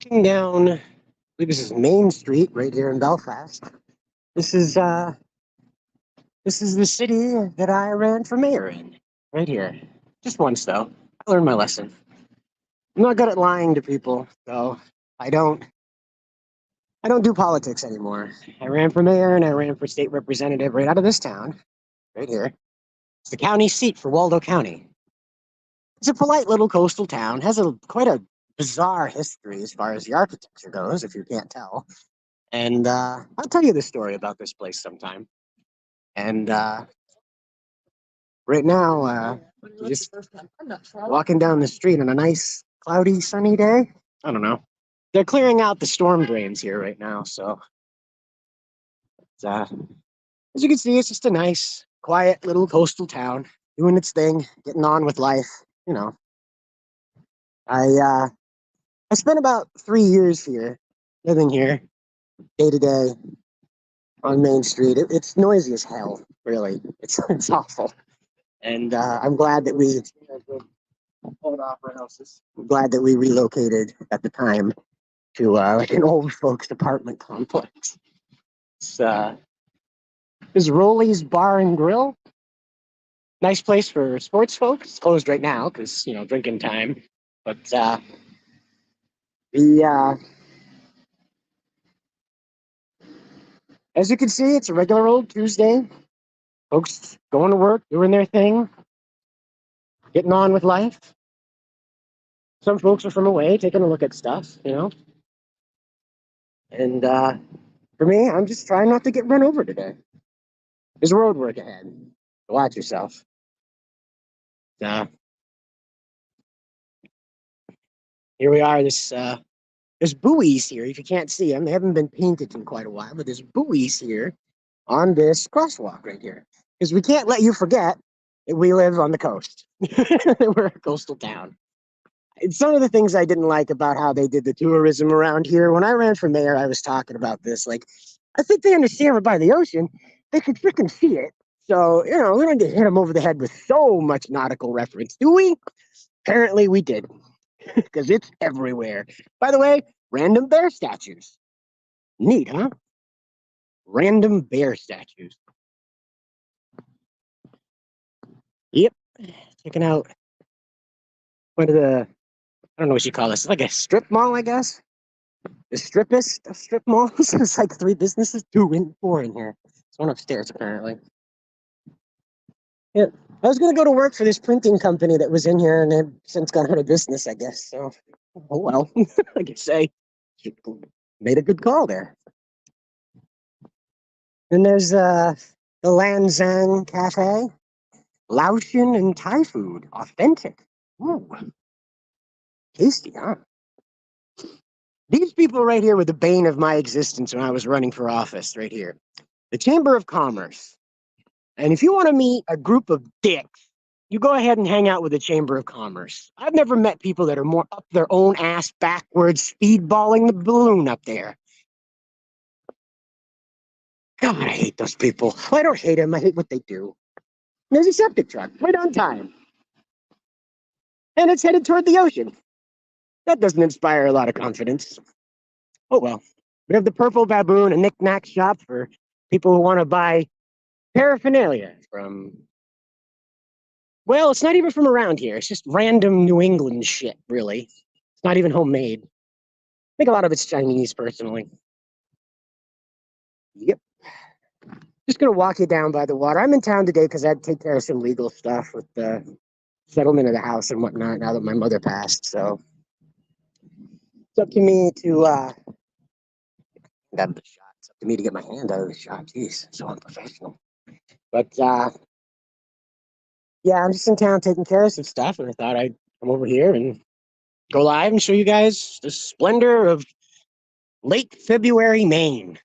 Walking down, I believe this is Main Street right here in Belfast. This is uh this is the city that I ran for mayor in. Right here. Just once though. I learned my lesson. I'm not good at lying to people, so I don't I don't do politics anymore. I ran for mayor and I ran for state representative right out of this town, right here. It's the county seat for Waldo County. It's a polite little coastal town, has a quite a bizarre history as far as the architecture goes, if you can't tell. And I'll tell you the story about this place sometime. And right now, just walking down the street on a nice, cloudy, sunny day. I don't know. They're clearing out the storm drains here right now. So, uh, as you can see, it's just a nice, quiet little coastal town doing its thing, getting on with life. You know, I uh, I spent about 3 years here, living here day to day on Main Street. It's noisy as hell, really. It's awful. And I'm glad that we old opera houses. I'm glad that we relocated at the time to like an old folks apartment complex. It's is Rolly's Bar and Grill. Nice place for sports folks. It's closed right now because drinking time. But the as you can see, it's a regular old Tuesday. Folks going to work, doing their thing, getting on with life. Some folks are from away, taking a look at stuff. And for me, I'm just trying not to get run over today. There's road work ahead. Watch yourself. Uh, Here we are. There's buoys here. If you can't see them, they haven't been painted in quite a while, but there's buoys here on this crosswalk right here. Because we can't let you forget that we live on the coast. We're a coastal town. It's some of the things I didn't like about how they did the tourism around here. When I ran for mayor, I was talking about this. Like, I think they understand we're by the ocean. They could freaking see it. So, we don't get hit them over the head with so much nautical reference, do we? Apparently we did, because it's everywhere. By the way, random bear statues. Neat, huh? Random bear statues. Yep. Checking out one of the, I don't know what you call this. It's like a strip mall, I guess. The strippest of strip malls. It's like three businesses, four in here. It's one upstairs, apparently. Yeah. I was going to go to work for this printing company that was in here, and they've since gone out of business, I guess. So, oh well. Like I say, made a good call there. Then there's the Lanzang Cafe, Laotian and Thai food, authentic. Ooh, tasty, huh? These people right here were the bane of my existence when I was running for office, right here. The Chamber of Commerce. And if you want to meet a group of dicks, you go ahead and hang out with the Chamber of Commerce. I've never met people that are more up their own ass backwards, speedballing the balloon up there. God, I hate those people. Well, I don't hate them. I hate what they do. There's a septic truck right on time, and it's headed toward the ocean. That doesn't inspire a lot of confidence. Oh well. We have the Purple Baboon, a knick-knack shop for people who want to buy paraphernalia from, well, it's not even from around here. It's just random New England shit, really. It's not even homemade. I think a lot of it's Chinese, personally. Yep. Just gonna walk you down by the water. I'm in town today because I had to take care of some legal stuff with the settlement of the house and whatnot now that my mother passed. So it's up to me to out of the shot. It's up to me to get my hand out of the shot. Jeez, so unprofessional. But yeah, I'm just in town taking care of some stuff, and I thought I'd come over here and go live and show you guys the splendor of late February Maine.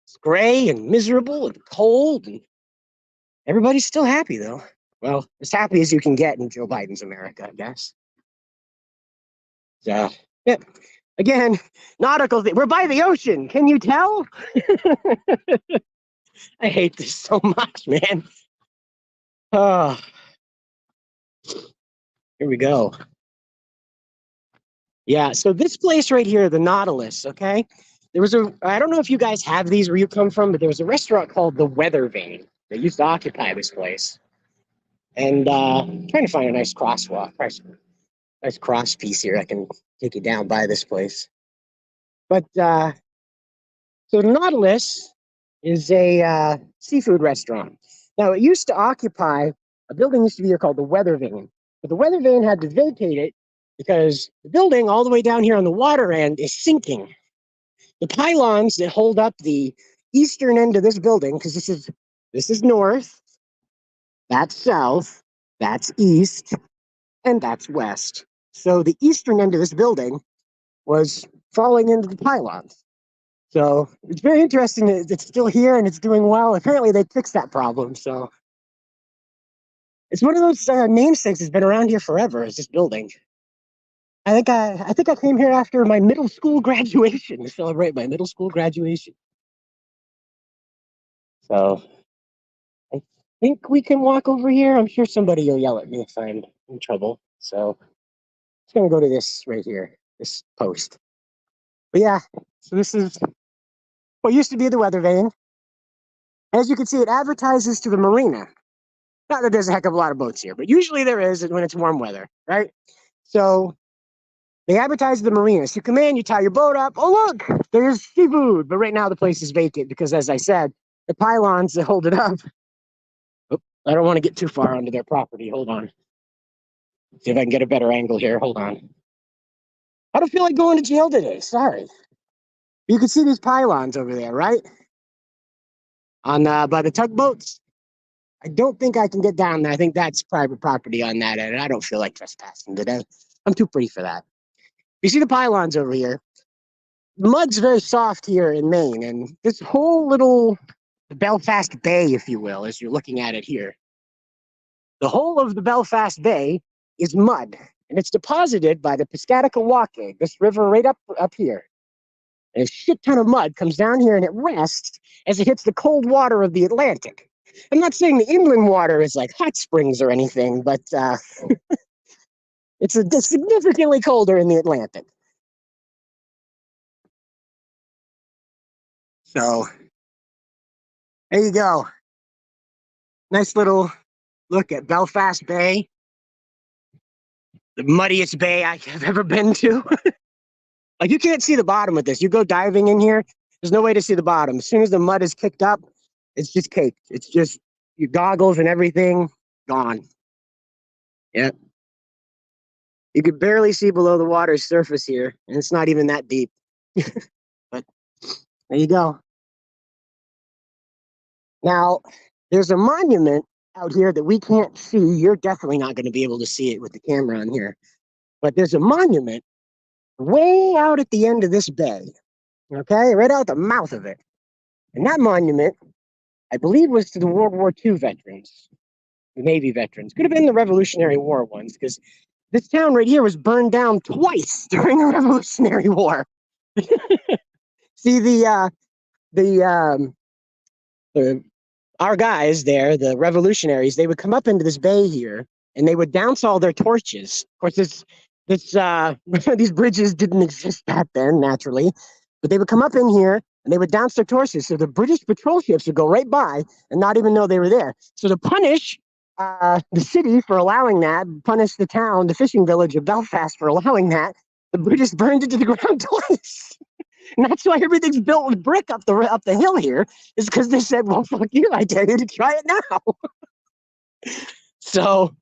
It's gray and miserable and cold, and everybody's still happy though. Well, as happy as you can get in Joe Biden's America, I guess. So, yeah. Again, nautical. We're by the ocean. Can you tell? I hate this so much, man. Oh, here we go. Yeah, so this place right here, the Nautilus, okay? There was a, I don't know if you guys have these where you come from, but there was a restaurant called the Weather Vane that used to occupy this place. And I'm trying to find a nice crosswalk, nice cross piece here. I can take you down by this place. But so the Nautilus is a seafood restaurant. Now, it used to occupy a building used to be here called the Weather Vane, but the Weather Vane had to vacate it because the building all the way down here on the water end is sinking. The pylons that hold up the eastern end of this building, because this is north, that's south, that's east, and that's west. So the eastern end of this building was falling into the pylons. So it's very interesting that it's still here and it's doing well. Apparently, they fixed that problem. So it's one of those namesakes that's been around here forever. Is this building? I think I came here after my middle school graduation to celebrate my middle school graduation. So I think we can walk over here. I'm sure somebody will yell at me if I'm in trouble. So it's gonna go to this right here, this post. But yeah, so this is what used to be the weather vane. As you can see, it advertises to the marina. Not that there's a heck of a lot of boats here, but usually there is when it's warm weather, right? So they advertise to the marinas. You come in, you tie your boat up. Oh, look, there's seafood. But right now the place is vacant because, as I said, the pylons that hold it up. Oop, I don't want to get too far onto their property. Hold on. See if I can get a better angle here. Hold on. I don't feel like going to jail today. Sorry. You can see these pylons over there, right? On by the tugboats. I don't think I can get down there. I think that's private property on that end. I don't feel like trespassing today. I'm too pretty for that. You see the pylons over here. The mud's very soft here in Maine, and this whole little Belfast Bay, if you will, as you're looking at it here, the whole of the Belfast Bay is mud, and it's deposited by the Piscataqua, this river right up here. And a shit ton of mud comes down here and it rests as it hits the cold water of the Atlantic. I'm not saying the inland water is like hot springs or anything, but it's significantly colder in the Atlantic. So there you go. Nice little look at Belfast Bay, the muddiest bay I have ever been to. Like you can't see the bottom with this. You go diving in here, there's no way to see the bottom. As soon as the mud is kicked up, it's just caked. It's just your goggles and everything gone. Yep. You could barely see below the water's surface here, and it's not even that deep. But there you go. Now, there's a monument out here that we can't see. You're definitely not going to be able to see it with the camera on here. But there's a monument way out at the end of this bay, okay, right out the mouth of it. And that monument, I believe, was to the World War II veterans, the Navy veterans. Could have been the Revolutionary War ones, because this town right here was burned down twice during the Revolutionary War. See the our guys there, the revolutionaries, they would come up into this bay here and they would douse all their torches. Of course, this these bridges didn't exist back then, naturally, but they would come up in here and they would douse their torches. So the British patrol ships would go right by and not even know they were there. So to punish the city for allowing that, punish the town, the fishing village of Belfast for allowing that, the British burned it to the ground twice. And that's why everything's built with brick up the hill here, is because they said, well, fuck you, I dare you to try it now. So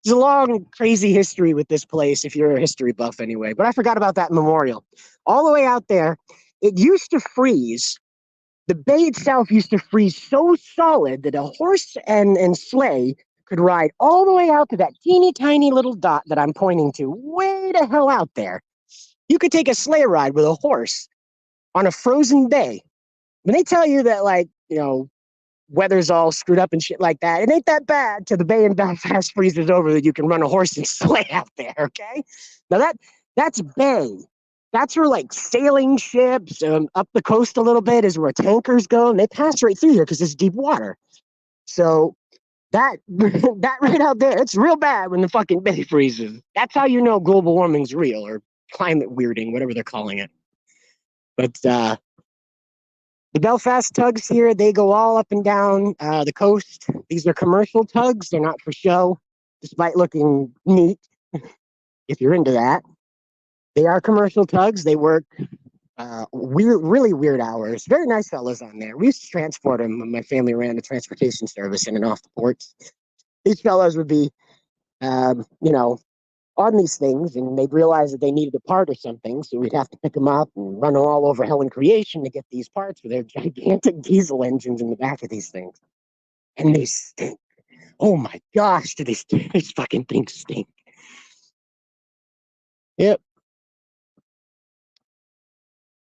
there's a long, crazy history with this place, if you're a history buff anyway. But I forgot about that memorial. All the way out there, it used to freeze. The bay itself used to freeze so solid that a horse and sleigh could ride all the way out to that teeny tiny little dot that I'm pointing to, way the hell out there. You could take a sleigh ride with a horse on a frozen bay. When they tell you that, like, weather's all screwed up and shit like that, it ain't that bad till the bay in Belfast freezes over that you can run a horse and sleigh out there, okay? Now that's bay. That's where like sailing ships up the coast a little bit is where tankers go, and they pass right through here because it's deep water. So that that right out there, it's real bad when the fucking bay freezes. That's how you know global warming's real, or climate weirding, whatever they're calling it. But the Belfast tugs here, they go all up and down the coast. These are commercial tugs. They're not for show, despite looking neat if you're into that. They are commercial tugs. They work weird, really weird hours. Very nice fellas on there. We used to transport them when my family ran the transportation service in and off the ports. These fellas would be, you know, on these things, and they'd realize that they needed a part or something, so we'd have to pick them up and run them all over hell and creation to get these parts for their gigantic diesel engines in the back of these things. And they stink. Oh my gosh, do they stink? These fucking things stink. Yep.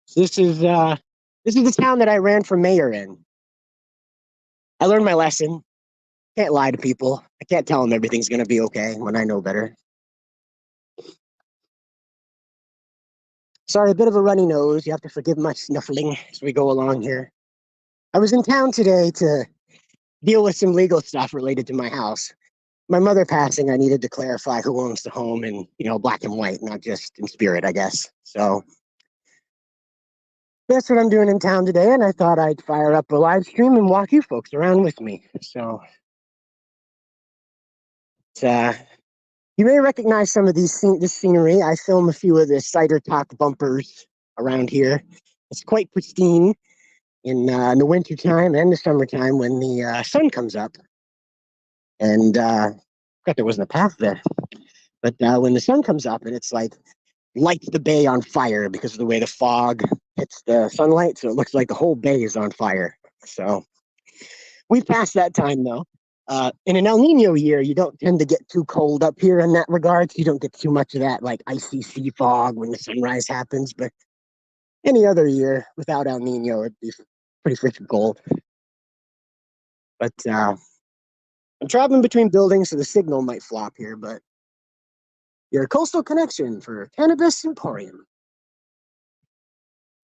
So this is the town that I ran for mayor in. I learned my lesson. Can't lie to people. I can't tell them everything's gonna be okay when I know better. Sorry, a bit of a runny nose. You have to forgive my snuffling as we go along here. I was in town today to deal with some legal stuff related to my house. My mother passing, I needed to clarify who owns the home in, black and white, not just in spirit, I guess. So that's what I'm doing in town today, and I thought I'd fire up a live stream and walk you folks around with me. So you may recognize some of this scenery. I film a few of the cider talk bumpers around here. It's quite pristine in the wintertime and the summertime when the sun comes up. And forgot there wasn't a path there. But when the sun comes up and it's like lights the bay on fire because of the way the fog hits the sunlight, so it looks like the whole bay is on fire. So we've passed that time though. In an El Nino year, you don't tend to get too cold up here in that regard. So you don't get too much of that like icy sea fog when the sunrise happens. But any other year without El Nino, it'd be pretty freaking cold. But I'm traveling between buildings, so the signal might flop here. But your coastal connection for Cannabis Emporium.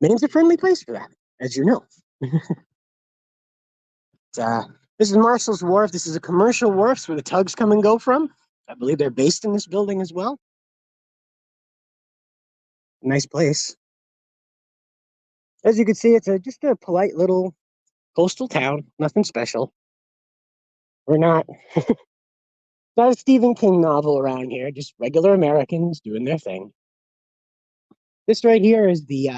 Maine's a friendly place for that, as you know. This is Marshall's Wharf. This is a commercial wharf where the tugs come and go from. I believe they're based in this building as well. Nice place. As you can see, it's just a polite little coastal town. Nothing special. We're not not a Stephen King novel around here. Just regular Americans doing their thing. This right here is the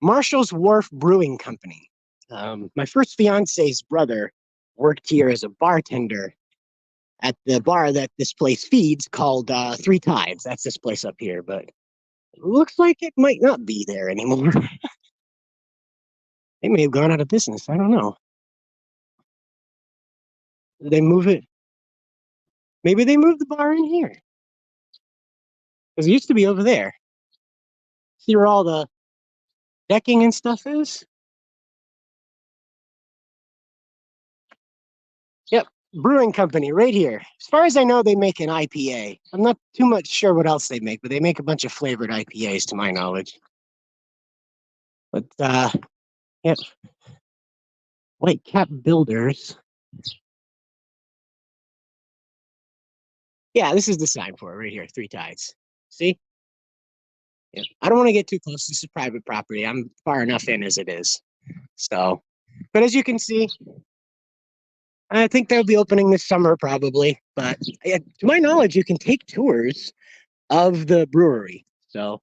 Marshall's Wharf Brewing Company. My first fiance's brother worked here as a bartender at the bar that this place feeds called Three Tides. That's this place up here, but it looks like it might not be there anymore. They may have gone out of business. I don't know. Did they move it? Maybe they moved the bar in here. Because it used to be over there. See where all the decking and stuff is? Yep, brewing company right here. As far as I know, they make an IPA. I'm not too much sure what else they make, but they make a bunch of flavored IPAs to my knowledge. But yep. White Cap Builders. Yeah, this is the sign for it right here, Three Tides. See? Yeah. I don't want to get too close. This is private property. I'm far enough in as it is. So, but as you can see, I think they'll be opening this summer probably. But to my knowledge, you can take tours of the brewery. So,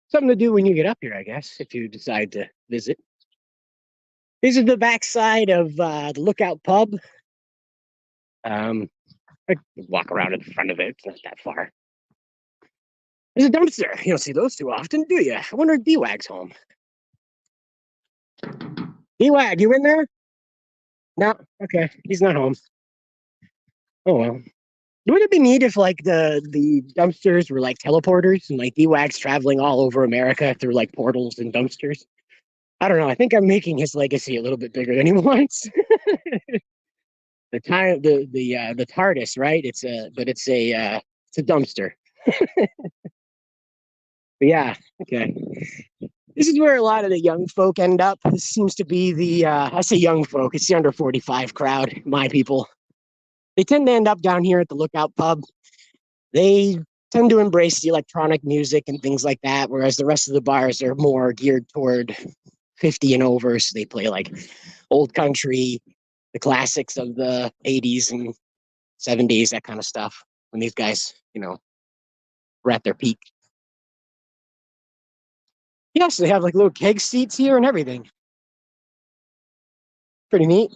something to do when you get up here, I guess, if you decide to visit. This is the backside of the Lookout Pub. I walk around in front of it. It's not that far. There's a dumpster. You don't see those too often, do you? I wonder if D-Wag's home. D-Wag, you in there? No? Okay. He's not home. Oh, well. Would it be neat if, like, the dumpsters were, like, teleporters and, like, D-Wag's traveling all over America through, like, portals and dumpsters? I don't know. I think I'm making his legacy a little bit bigger than he wants. The TARDIS, right? It's a dumpster. But yeah, okay. This is where a lot of the young folk end up. This seems to be I say young folk, it's the under 45 crowd, my people. They tend to end up down here at the Lookout Pub. They tend to embrace the electronic music and things like that, whereas the rest of the bars are more geared toward 50 and over. So they play like old country, the classics of the 80s and 70s, that kind of stuff. When these guys, were at their peak. Yes, they have like little keg seats here and everything. Pretty neat.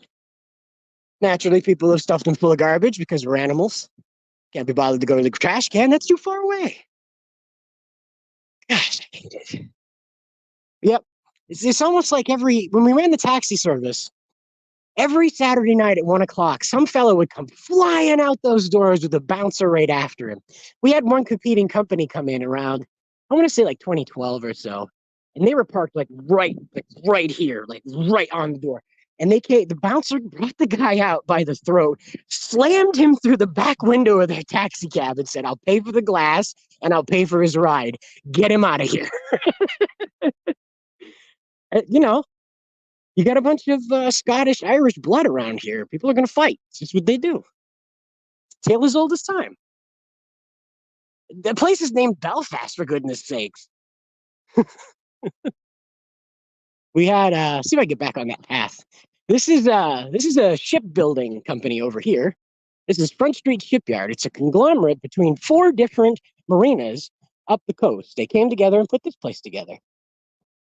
Naturally, people have stuffed them full of garbage because we're animals. Can't be bothered to go to the trash can. That's too far away. Gosh, I hate it. Yep. It's almost like when we ran the taxi service, every Saturday night at 1 o'clock, some fellow would come flying out those doors with a bouncer right after him. We had one competing company come in around, I want to say like 2012 or so, and they were parked like right here, like right on the door. And the bouncer brought the guy out by the throat, slammed him through the back window of their taxi cab, and said, "I'll pay for the glass and I'll pay for his ride. Get him out of here." you know, you got a bunch of Scottish, Irish blood around here. People are going to fight. It's just what they do. Tale as old as time. The place is named Belfast, for goodness sakes. We had see if I can get back on that path. This is a shipbuilding company over here. This is Front Street Shipyard. It's a conglomerate between four different marinas up the coast. They came together and put this place together.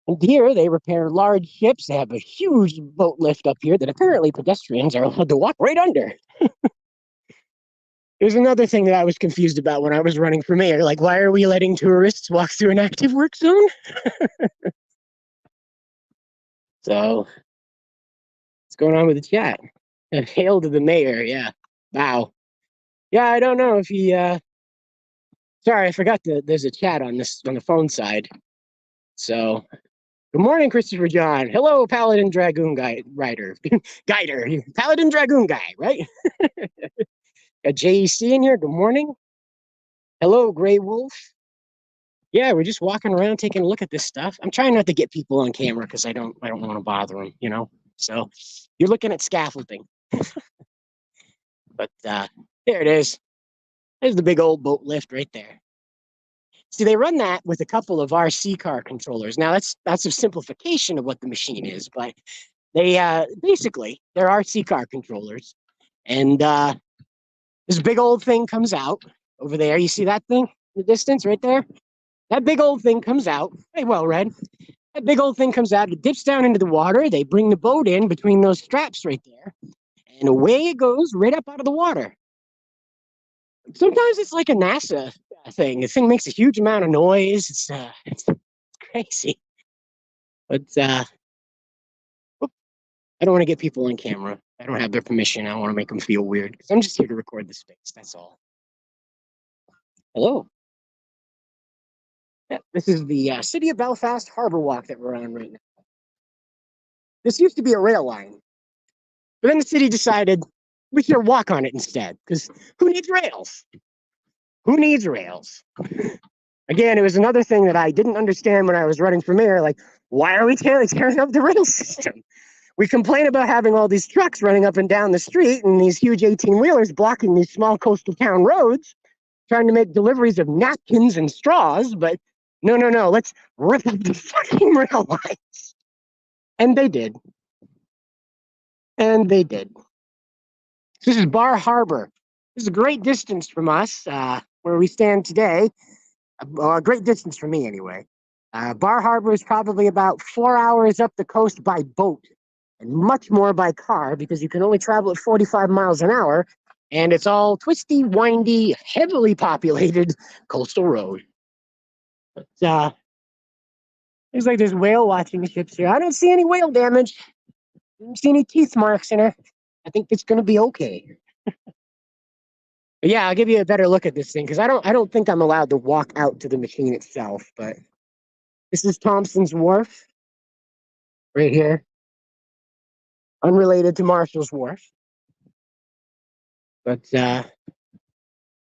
And here they repair large ships. They have a huge boat lift up here that apparently pedestrians are allowed to walk right under. There's another thing that I was confused about when I was running for mayor. Like, why are we letting tourists walk through an active work zone? So, what's going on with the chat? Hail to the mayor. Yeah. Wow. Yeah, I don't know if he. Sorry, I forgot that there's a chat on the phone side. So, good morning, Christopher John. Hello, Paladin Dragoon guy rider, guider, Paladin Dragoon guy, right? Got JEC in here. Good morning. Hello, Gray Wolf. Yeah, we're just walking around taking a look at this stuff. I'm trying not to get people on camera because I don't want to bother them. So you're looking at scaffolding, but there it is. There's the big old boat lift right there. See, they run that with a couple of RC car controllers. Now that's a simplification of what the machine is, but they basically they're RC car controllers, and this big old thing comes out over there. You see that thing in the distance right there? That big old thing comes out. Hey, well, Red. That big old thing comes out. It dips down into the water. They bring the boat in between those straps right there, and away it goes right up out of the water. Sometimes it's like a NASA thing. The thing makes a huge amount of noise. It's crazy. But I don't want to get people on camera. I don't have their permission. I don't want to make them feel weird because I'm just here to record the space. That's all. Hello. Yeah, this is the City of Belfast Harbor Walk that we're on right now. This used to be a rail line, but then the city decided we should walk on it instead because who needs rails? Who needs rails? Again, it was another thing that I didn't understand when I was running for mayor. Like, why are we tearing up the rail system? We complain about having all these trucks running up and down the street and these huge 18-wheelers blocking these small coastal town roads, trying to make deliveries of napkins and straws, but no, let's rip up the fucking rail lines. And they did. And they did. This is Bar Harbor. This is a great distance from us, where we stand today. A great distance from me, anyway. Bar Harbor is probably about 4 hours up the coast by boat, and much more by car because you can only travel at 45 miles an hour, and it's all twisty, windy, heavily populated coastal road. But looks like there's whale watching ships here. I don't see any whale damage. I don't see any teeth marks in her. I think it's gonna be okay. But yeah, I'll give you a better look at this thing because I don't think I'm allowed to walk out to the machine itself. But this is Thompson's Wharf right here, unrelated to Marshall's Wharf. But there,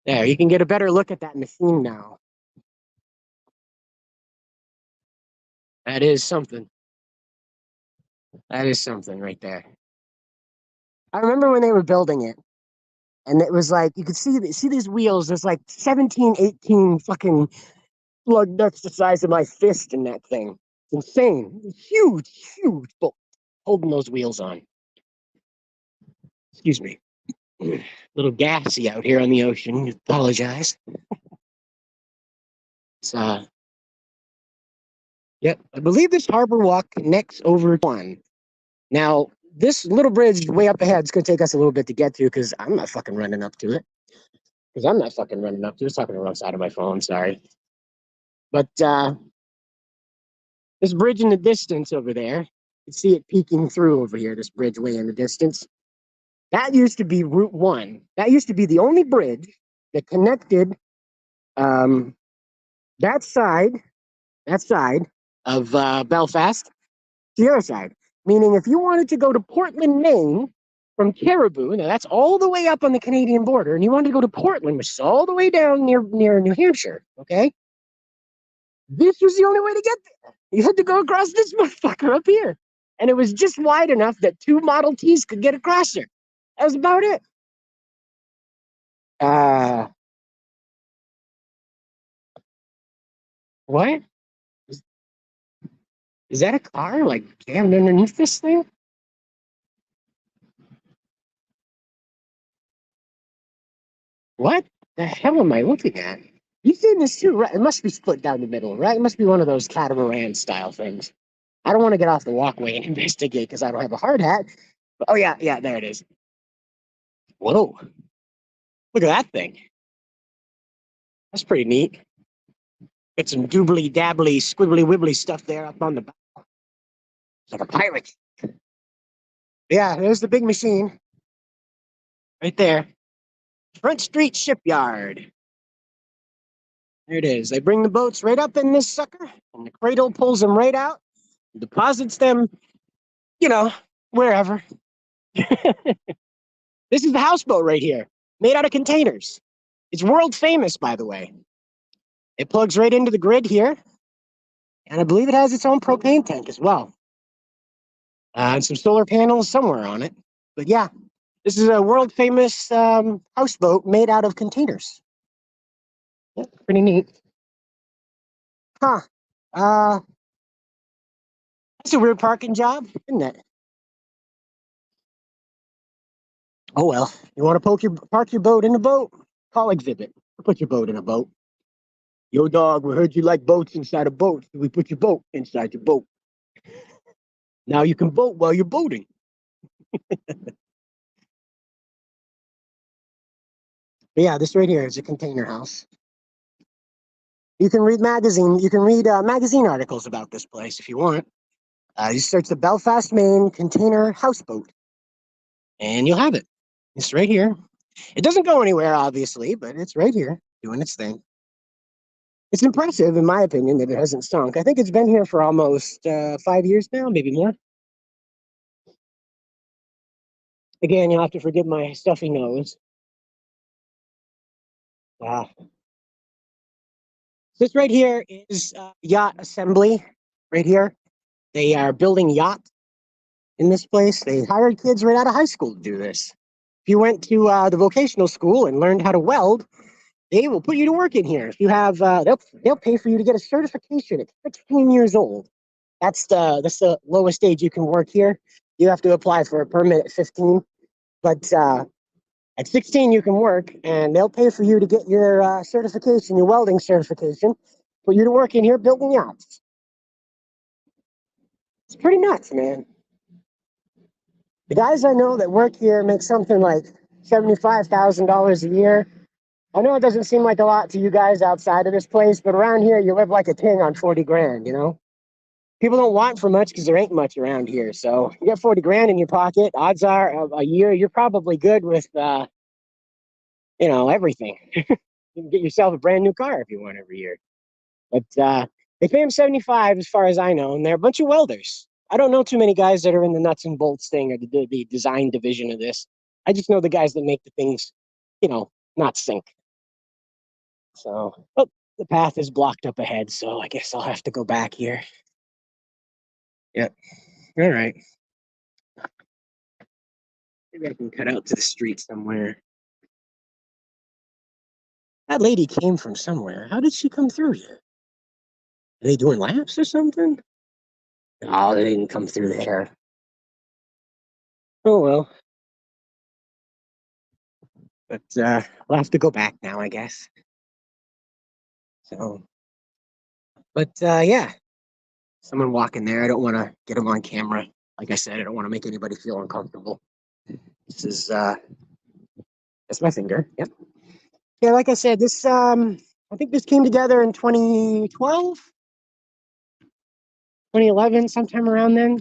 you can get a better look at that machine now. That is something. That is something right there. I remember when they were building it. And it was like you could see these wheels. There's like 17, 18 fucking lug nuts the size of my fist in that thing. It's insane. Huge, huge boat holding those wheels on. Excuse me. A little gassy out here on the ocean. Apologize. It's yep. I believe this harbor walk connects over one. Now, this little bridge way up ahead is gonna take us a little bit to get to because I'm not fucking running up to it. Because I'm not fucking running up to it. I was talking to the wrong side of my phone, sorry. But this bridge in the distance over there, you can see it peeking through over here, this bridge way in the distance. That used to be Route 1. That used to be the only bridge that connected um, that side, that side of Belfast to the other side. Meaning, if you wanted to go to Portland, Maine from Caribou, now that's all the way up on the Canadian border, and you wanted to go to Portland, which is all the way down near New Hampshire, okay? This was the only way to get there. You had to go across this motherfucker up here. And it was just wide enough that two Model Ts could get across there. That was about it. Uh, what? Is, is that a car like jammed underneath this thing? What the hell am I looking at? You've seen this too, right? It must be split down the middle, right? It must be one of those catamaran style things. I don't want to get off the walkway and investigate because I don't have a hard hat. But, oh, yeah, yeah, there it is. Whoa, look at that thing. That's pretty neat. Get some doobly dabbly, squibbly wibbly stuff there up on the back. It's like a pirate. Yeah, there's the big machine right there. Front Street Shipyard. There it is. They bring the boats right up in this sucker, and the cradle pulls them right out, deposits them, you know, wherever. This is the houseboat right here, made out of containers. It's world famous, by the way. It plugs right into the grid here, and I believe it has its own propane tank as well, and some solar panels somewhere on it. But yeah, this is a world famous houseboat made out of containers. Yeah, pretty neat. Huh. Uh, that's a weird parking job, isn't it? Oh well. You want to park your boat in a boat? Call exhibit. Put your boat in a boat. Yo, dog, we heard you like boats inside a boat. So we put your boat inside your boat. Now you can boat while you're boating. But yeah, this right here is a container house. You can read magazine. You can read magazine articles about this place if you want. You search the Belfast, Maine container houseboat, and you'll have it. It's right here. It doesn't go anywhere, obviously, but it's right here doing its thing. It's impressive, in my opinion, that it hasn't sunk. I think it's been here for almost 5 years now, maybe more. Again, you'll have to forgive my stuffy nose. Uh, this right here is yacht assembly. Right here, they are building yachts in this place. They hired kids right out of high school to do this. If you went to the vocational school and learned how to weld, they will put you to work in here. If you have, they'll pay for you to get a certification at 16 years old. That's the lowest age you can work here. You have to apply for a permit at 15, but at 16 you can work, and they'll pay for you to get your certification, your welding certification, for you to work in here building yachts. It's pretty nuts, man. The guys I know that work here make something like $75,000 a year. I know it doesn't seem like a lot to you guys outside of this place, but around here you live like a king on 40 grand, you know? People don't want for much because there ain't much around here. So you get 40 grand in your pocket, odds are a year you're probably good with everything. You can get yourself a brand new car if you want every year. But they pay them 75 as far as I know, and they're a bunch of welders. I don't know too many guys that are in the nuts and bolts thing or the design division of this. I just know the guys that make the things, not sink. So, oh, the path is blocked up ahead, so I guess I'll have to go back here. Yep. All right. Maybe I can cut out to the street somewhere. That lady came from somewhere. How did she come through here? Are they doing laps or something? Oh, they didn't come through there. Oh well. But we'll have to go back now, I guess. So, but yeah, someone walking there. I don't want to get them on camera. Like I said, I don't want to make anybody feel uncomfortable. This is that's my finger. Yep. Yeah, like I said, this I think this came together in 2012, 2011, sometime around then.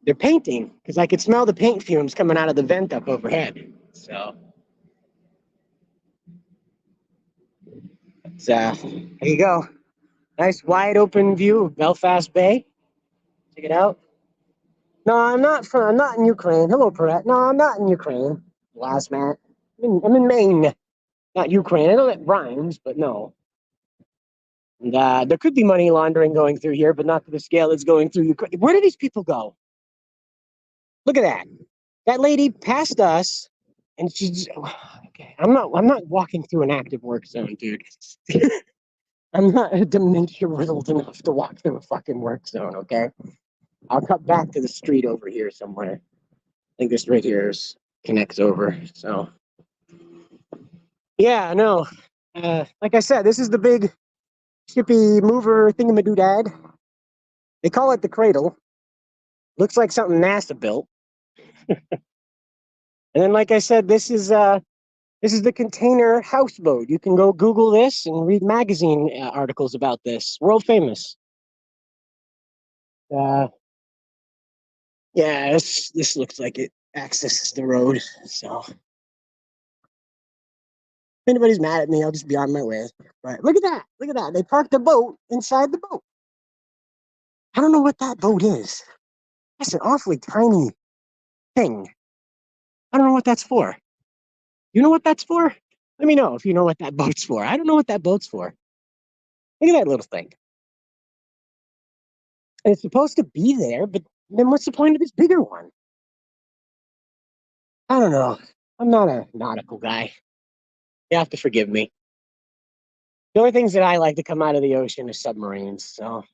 They're painting because I could smell the paint fumes coming out of the vent up overhead. So, there you go. Nice wide open view of Belfast Bay. Check it out. No, I'm not from. I'm not in Ukraine. Hello, Perret. No, I'm not in Ukraine. Last man. I'm in Maine, not Ukraine. I know that rhymes, but no. And there could be money laundering going through here, but not to the scale it's going through Ukraine. Where do these people go? Look at that. That lady passed us, and she's okay. I'm not walking through an active work zone, dude. I'm not dementia riddled enough to walk through a fucking work zone. Okay, I'll cut back to the street over here somewhere. I think this right here connects over. So yeah, no. Like I said, this is the big shippy mover thingamadoodad. They call it the cradle. Looks like something NASA built. And then, like I said, this is the container houseboat. You can go Google this and read magazine articles about this. World famous. Uh, yeah, this looks like it accesses the road. So if anybody's mad at me, I'll just be on my way. But look at that. Look at that. They parked a boat inside the boat. I don't know what that boat is. That's an awfully tiny thing. I don't know what that's for. You know what that's for? Let me know if you know what that boat's for. I don't know what that boat's for. Look at that little thing. And it's supposed to be there, but then what's the point of this bigger one? I don't know. I'm not a nautical guy. You have to forgive me. The only things that I like to come out of the ocean is submarines. So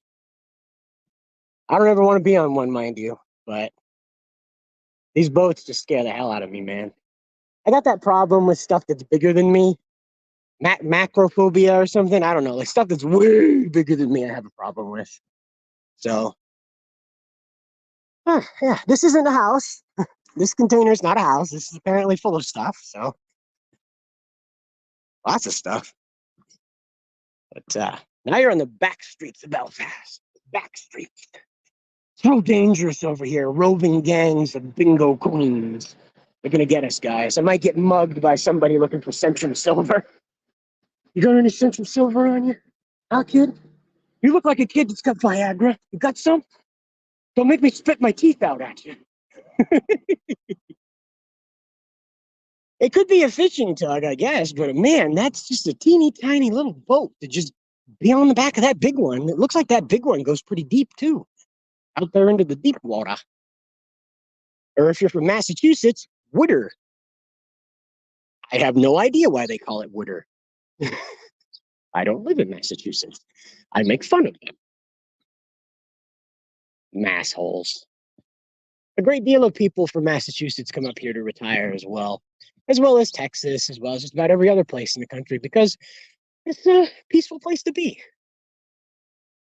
I don't ever want to be on one, mind you. But these boats just scare the hell out of me, man. I got that problem with stuff that's bigger than me, macrophobia or something. I don't know, like stuff that's way bigger than me. I have a problem with. So, yeah, this isn't a house. This container is not a house. This is apparently full of stuff. So, lots of stuff. But now you're on the back streets of Belfast. Back streets. So dangerous over here. Roving gangs of bingo queens. They're gonna get us, guys. I might get mugged by somebody looking for Centrum Silver. You got any Centrum Silver on you? Huh, kid? You look like a kid that's got Viagra. You got some? Don't make me spit my teeth out at you. It could be a fishing tug, I guess, but man, that's just a teeny tiny little boat to just be on the back of that big one. It looks like that big one goes pretty deep too, out there into the deep water. Or if you're from Massachusetts, Wooder. I have no idea why they call it Wooder. I don't live in Massachusetts. I make fun of them. Massholes. A great deal of people from Massachusetts come up here to retire as well as Texas, as well as just about every other place in the country, because it's a peaceful place to be.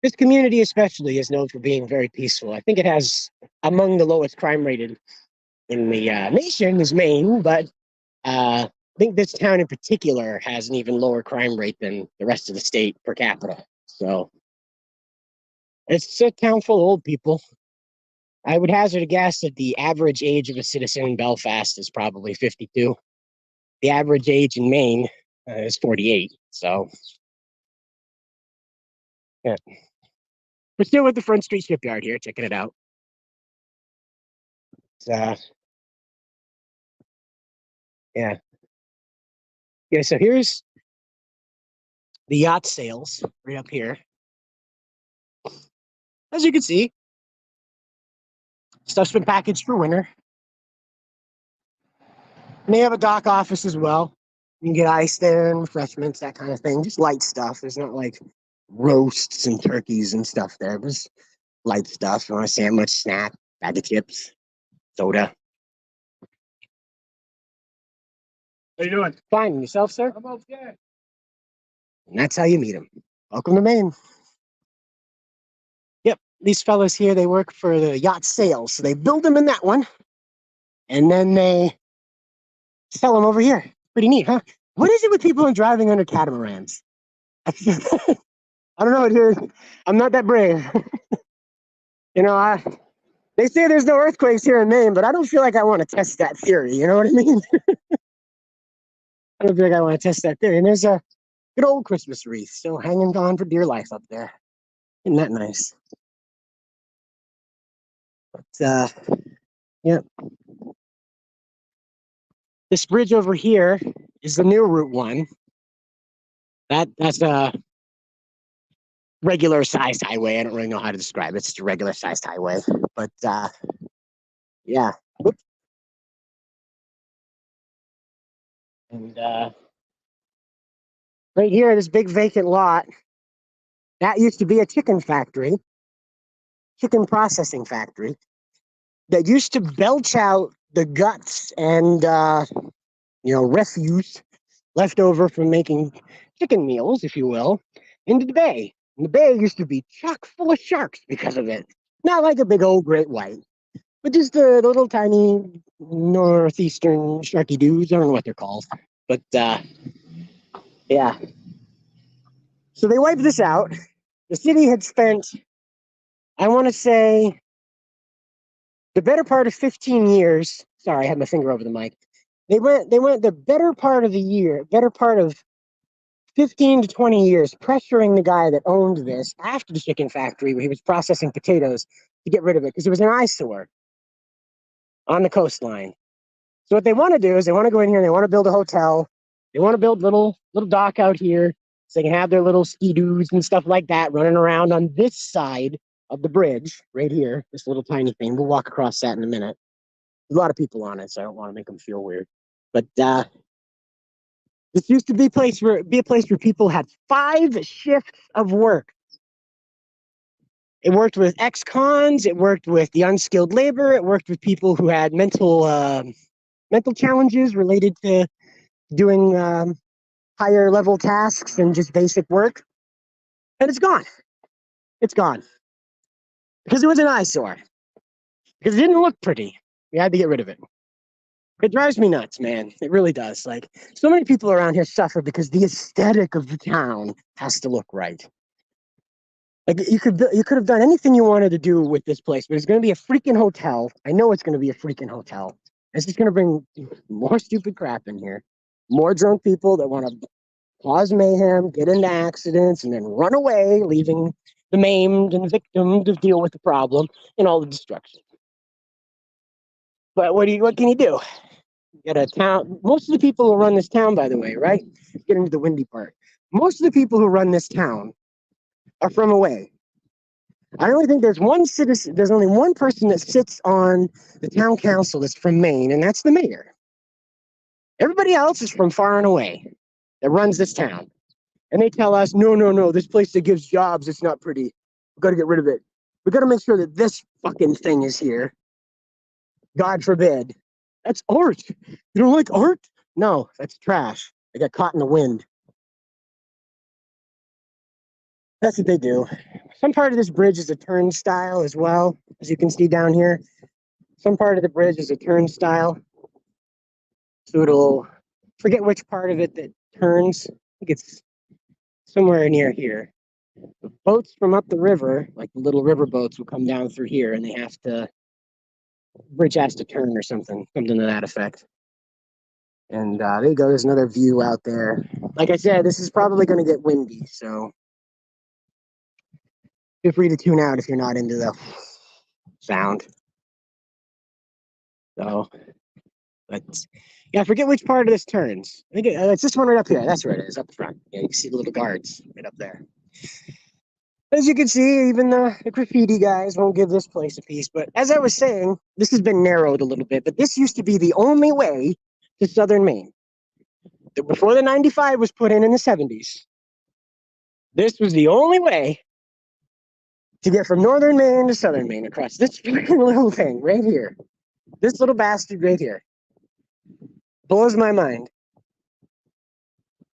This community, especially, is known for being very peaceful. I think it has among the lowest crime rate in the nation is Maine, but I think this town in particular has an even lower crime rate than the rest of the state per capita. So it's a town full of old people. I would hazard a guess that the average age of a citizen in Belfast is probably 52. The average age in Maine is 48. So, yeah. We're still at the Front Street Shipyard here, checking it out. Uh, yeah. Yeah, so here's the yacht sales right up here. As you can see, stuff's been packaged for winter. And they have a dock office as well. You can get ice there and refreshments, that kind of thing. Just light stuff. There's not like roasts and turkeys and stuff there. Just light stuff. You want a sandwich, snack, bag of chips, soda. How you doing? Fine. Yourself, sir? I'm okay. And that's how you meet them. Welcome to Maine. Yep. These fellas here, they work for the yacht sales. So they build them in that one. And then they sell them over here. Pretty neat, huh? What is it with people and driving under catamarans? I don't know, dude. I'm not that brave. You know, they say there's no earthquakes here in Maine, but I don't feel like I want to test that theory. You know what I mean? I don't feel like I want to test that theory. And there's a good old Christmas wreath still hanging on for dear life up there. Isn't that nice? But, yeah. This bridge over here is the new Route 1. That's a regular sized highway. I don't really know how to describe it. It's just a regular sized highway. But yeah. Whoops. And right here, this big vacant lot, that used to be a chicken factory, chicken processing factory, that used to belch out the guts and refuse left over from making chicken meals, if you will, into the bay. And the bay used to be chock full of sharks because of it. Not like a big old great white, but just the little tiny northeastern sharky doos. I don't know what they're called. But yeah. So they wiped this out. The city had spent, I want to say, the better part of 15 years. Sorry, I had my finger over the mic. They went the better part of the year, better part of 15 to 20 years pressuring the guy that owned this after the chicken factory where he was processing potatoes to get rid of it because it was an eyesore on the coastline. So what they want to do is they want to go in here and they want to build a hotel. They want to build little dock out here so they can have their little ski-doos and stuff like that running around on this side of the bridge right here, this little tiny thing. We'll walk across that in a minute. There's a lot of people on it, so I don't want to make them feel weird. But this used to be a place where people had 5 shifts of work. It worked with ex-cons. It worked with the unskilled labor. It worked with people who had mental challenges related to doing higher level tasks and just basic work. And it's gone. It's gone because it was an eyesore. Because it didn't look pretty. We had to get rid of it. It drives me nuts, man. It really does. Like, so many people around here suffer because the aesthetic of the town has to look right. Like, you could have done anything you wanted to do with this place, but it's going to be a freaking hotel. I know it's going to be a freaking hotel. It's just going to bring more stupid crap in here. More drunk people that want to cause mayhem, get into accidents, and then run away, leaving the maimed and victim to deal with the problem and all the destruction. But what can you do? You got a town. Most of the people who run this town, by the way, right? Get into the windy part. Most of the people who run this town are from away. I only think there's one citizen. There's only one person that sits on the town council that's from Maine, and that's the mayor. Everybody else is from far and away that runs this town. And they tell us, no, this place that gives jobs, it's not pretty. We've got to get rid of it. We've got to make sure that this fucking thing is here. God forbid. That's art. You don't like art? No, that's trash. They got caught in the wind. That's what they do. Some part of this bridge is a turnstile as well, as you can see down here. Some part of the bridge is a turnstile. So it'll, forget which part of it that turns. I think it's somewhere near here. The boats from up the river, like the little river boats, will come down through here and bridge has to turn or something to that effect. And there you go. There's another view out there. Like I said, this is probably going to get windy, so feel free to tune out if you're not into the sound. So, but yeah, I forget which part of this turns. I think it's this one right up here. That's where it is, up front. Yeah, you can see the little guards right up there. As you can see, even the graffiti guys won't give this place a piece. But as I was saying, this has been narrowed a little bit. But this used to be the only way to southern Maine. Before the 95 was put in the 70s, this was the only way to get from northern Maine to southern Maine across this freaking little thing right here. This little bastard right here blows my mind.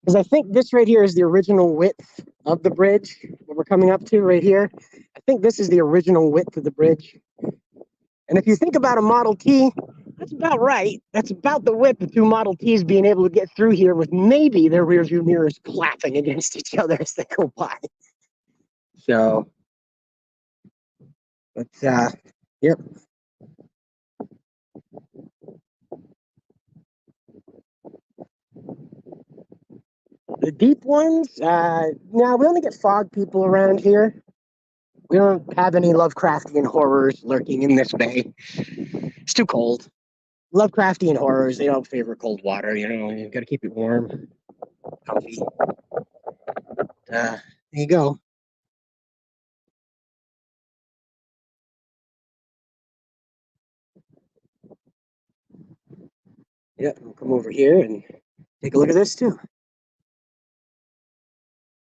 Because I think this right here is the original width of the bridge that we're coming up to right here. I think this is the original width of the bridge. And if you think about a Model T, that's about right. That's about the width of two Model Ts being able to get through here with maybe their rear view mirrors clapping against each other as they go by. So, but yep. The deep ones, now we only get fog people around here. We don't have any Lovecraftian horrors lurking in this bay. It's too cold. Lovecraftian horrors, they don't favor cold water, you know, you've got to keep it warm, comfy. There you go. Yep, we'll come over here and take a look at this too.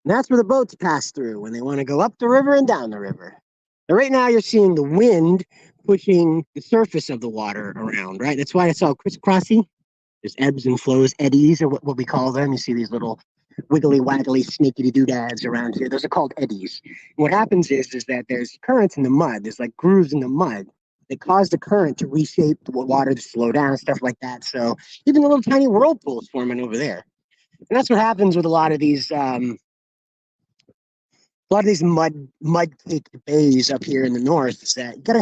And that's where the boats pass through when they want to go up the river and down the river. Now, right now, you're seeing the wind pushing the surface of the water around, right? That's why it's all crisscrossy. There's ebbs and flows, eddies, or what we call them. You see these little wiggly, waggly, snaky doodads around here. Those are called eddies. What happens is that there's currents in the mud. There's like grooves in the mud that cause the current to reshape the water to slow down, stuff like that. So even the little tiny whirlpools forming over there. And that's what happens with a lot of these mud caked bays up here in the north is that you gotta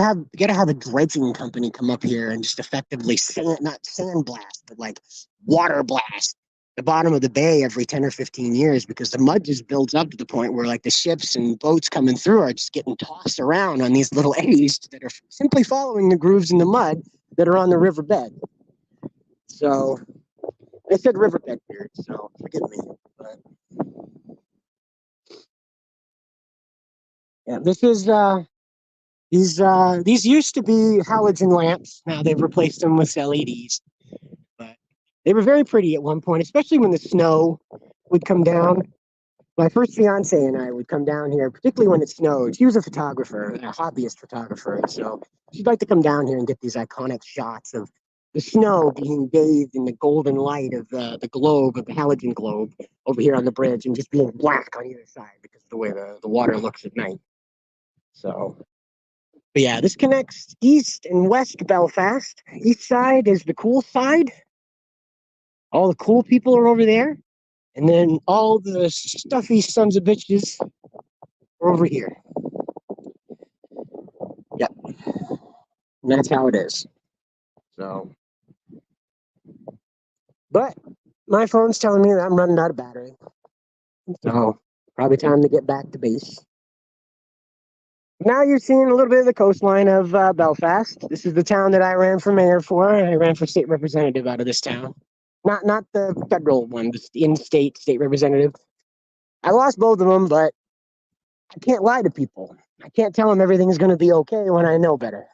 have a dredging company come up here and just effectively not sandblast, but like water blast the bottom of the bay every 10 or 15 years because the mud just builds up to the point where like the ships and boats coming through are just getting tossed around on these little eddies that are simply following the grooves in the mud that are on the riverbed. So I said riverbed here, so forgive me. But yeah, this is these used to be halogen lamps. Now they've replaced them with LEDs, but they were very pretty at one point, especially when the snow would come down. My first fiance and I would come down here, particularly when it snowed. She was a photographer, a hobbyist photographer, so she'd like to come down here and get these iconic shots of the snow being bathed in the golden light of the globe, of the halogen globe over here on the bridge, and just being black on either side because of the way the water looks at night. So but yeah, this connects East and West Belfast. East side is the cool side. All the cool people are over there. And then all the stuffy sons of bitches are over here. Yep. And that's how it is. So, but my phone's telling me that I'm running out of battery. So, probably time to get back to base. Now you're seeing a little bit of the coastline of Belfast. This is the town that I ran for mayor for. I ran for state representative out of this town. Not the federal one, the in-state state representative. I lost both of them, but I can't lie to people. I can't tell them everything's going to be okay when I know better.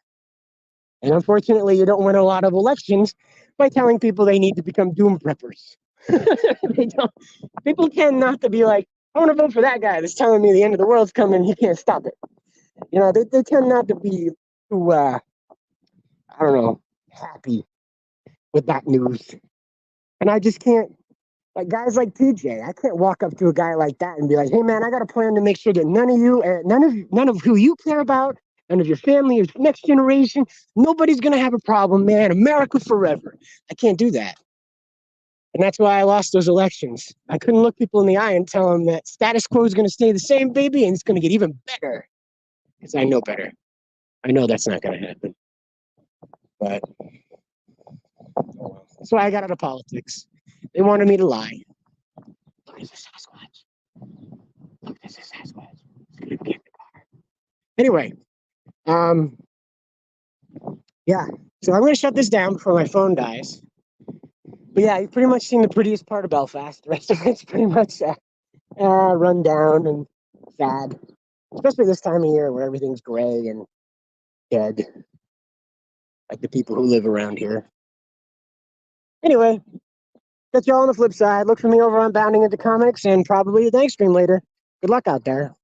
And unfortunately, you don't win a lot of elections by telling people they need to become doom preppers. they don't. People tend not to be like, I want to vote for that guy that's telling me the end of the world's coming. He can't stop it. You know, they tend not to be too, I don't know, happy with that news. And I just can't, like guys like TJ, I can't walk up to a guy like that and be like, "Hey man, I got a plan to make sure that none of who you care about, none of your family, your next generation, nobody's gonna have a problem, man. America forever." I can't do that, and that's why I lost those elections. I couldn't look people in the eye and tell them that status quo is gonna stay the same, baby, and it's gonna get even better because I know better. I know that's not gonna happen, but that's why I got out of politics. They wanted me to lie. Look at the Sasquatch. Look at the Sasquatch. It's gonna get anyway, um, yeah. So I'm gonna shut this down before my phone dies. But yeah, you've pretty much seen the prettiest part of Belfast. The rest of it's pretty much run down and sad, especially this time of year where everything's gray and dead, like the people who live around here. Anyway, Catch y'all on the flip side. Look for me over on Bounding into Comics and probably a Dank stream later. Good luck out there.